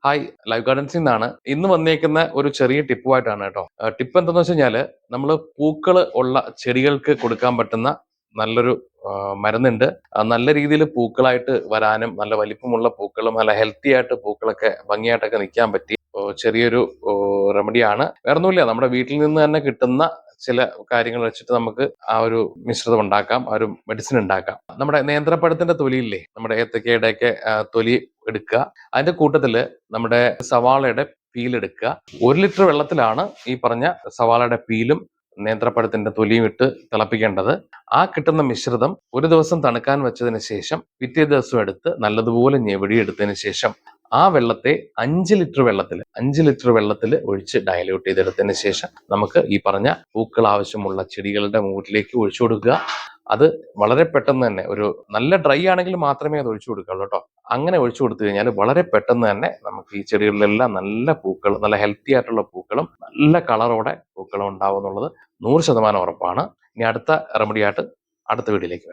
Hi, live ഗാർഡൻസിൽ നിന്നാണ്. ഇന്ന് വന്നേക്കുന്ന ഒരു ചെറിയ ടിപ്പുമായിട്ടാണ് കേട്ടോ. ടിപ്പ് എന്തെന്ന് വെച്ച് കഴിഞ്ഞാല് നമ്മള് പൂക്കള് ഉള്ള ചെടികൾക്ക് കൊടുക്കാൻ പറ്റുന്ന നല്ലൊരു മരുന്നുണ്ട്. നല്ല രീതിയിൽ പൂക്കളായിട്ട് വരാനും നല്ല വലിപ്പമുള്ള പൂക്കളും നല്ല ഹെൽത്തി ആയിട്ട് പൂക്കളൊക്കെ ഭംഗിയായിട്ടൊക്കെ നിൽക്കാൻ പറ്റി ചെറിയൊരു റെമഡിയാണ്. വേറൊന്നുമില്ല, നമ്മുടെ വീട്ടിൽ നിന്ന് തന്നെ കിട്ടുന്ന ചില കാര്യങ്ങൾ വെച്ചിട്ട് നമുക്ക് ആ ഒരു മിശ്രിതം ഉണ്ടാക്കാം, ആ ഒരു മെഡിസിൻ ഉണ്ടാക്കാം. നമ്മുടെ നേന്ത്രപ്പഴത്തിന്റെ തൊലിയില്ലേ, നമ്മുടെ ഏത്തക്കയുടെ ഒക്കെ തൊലി എടുക്കുക. അതിന്റെ കൂട്ടത്തില് നമ്മുടെ സവാളയുടെ പീൽ എടുക്കുക. 1 ലിറ്റർ വെള്ളത്തിലാണ് ഈ പറഞ്ഞ സവാളയുടെ പീലും നേന്ത്രപ്പഴത്തിന്റെ തൊലിയും ഇട്ട് തിളപ്പിക്കേണ്ടത്. ആ കിട്ടുന്ന മിശ്രിതം ഒരു ദിവസം തണുക്കാൻ വെച്ചതിന് ശേഷം പിറ്റേ ദിവസം എടുത്ത് നല്ലതുപോലെ ഞെവടി എടുത്തതിന് ശേഷം ആ വെള്ളത്തെ 5 ലിറ്റർ വെള്ളത്തിൽ ഒഴിച്ച് ഡയല്യൂട്ട് ചെയ്തെടുത്തതിന് ശേഷം നമുക്ക് ഈ പറഞ്ഞ പൂക്കൾ ആവശ്യമുള്ള ചെടികളുടെ മൂട്ടിലേക്ക് ഒഴിച്ചു കൊടുക്കുക. അത് വളരെ പെട്ടെന്ന് തന്നെ, ഒരു നല്ല ഡ്രൈ ആണെങ്കിൽ മാത്രമേ അത് ഒഴിച്ചു കൊടുക്കുള്ളൂ കേട്ടോ. അങ്ങനെ ഒഴിച്ചു കൊടുത്തു കഴിഞ്ഞാൽ വളരെ പെട്ടെന്ന് തന്നെ നമുക്ക് ഈ ചെടികളിലെല്ലാം നല്ല പൂക്കൾ, നല്ല ഹെൽത്തി ആയിട്ടുള്ള പൂക്കളും നല്ല കളറോടെ പൂക്കളും ഉണ്ടാവും എന്നുള്ളത് 100% ഉറപ്പാണ്. ഇനി അടുത്ത റെമഡിയായിട്ട് അടുത്ത വീഡിയോയിലേക്ക്